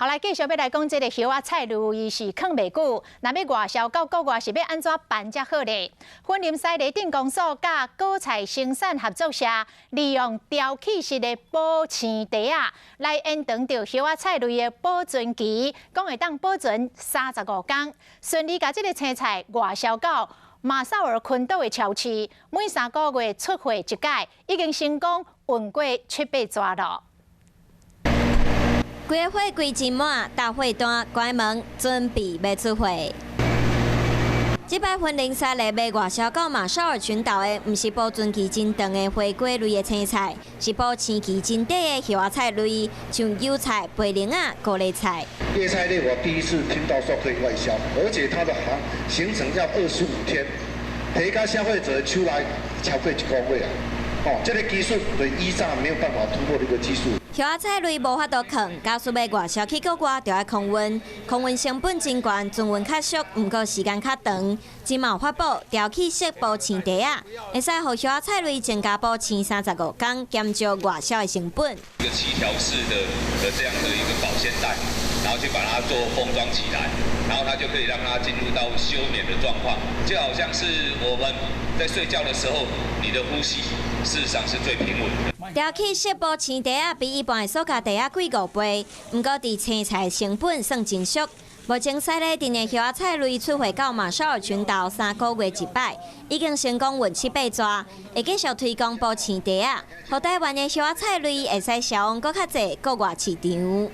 后来继续要来讲这个叶仔菜类，伊是放袂久，若要外销到国外是要安怎办才好咧？云林西雷电工所甲果菜生产合作社利用雕刻式的保鲜袋啊，来延长着叶仔菜类的保存期，讲会当保存35天，顺利甲这个青菜外销到马绍尔群岛的超市，每3个月出货一届，已经成功运过7、8抓了。 规个货柜真满，大货单关门，准备要出货。这摆云林西雷要外销到马绍尔群岛的，毋是保存期真长的火锅类的青菜，是保鲜期真短的叶仔菜类，像油菜、白莲啊、高丽菜。叶菜类我第一次听到说可以外销，而且它的行程要25天，提高消费者出来超过1个月啊！哦，这个技术对以上没有办法突破这个技术。 叶仔菜类无法度放，假使要外销去国外，就要控温，控温成本真悬，存温较俗，毋过时间较长。今嘛有发布雕刻式保鲜袋啊，会使互叶仔菜类增加保鲜35天，减少外销的成本。一个7条式的这样的一个保鲜袋，然后去把它做封装起来，然后它就可以让它进入到休眠的状况，就好像是我们在睡觉的时候，你的呼吸事实上是最平稳的。 雕刻式保鲜袋啊，比一般的塑胶袋啊贵5倍，不过伫青菜成本算真俗。目前西雷镇的叶仔菜类出货到马绍尔群岛3个月一摆，已经成功运7、8抓，会继续推广保鲜袋啊，互台湾的叶仔菜类会使销往搁较济国外市场。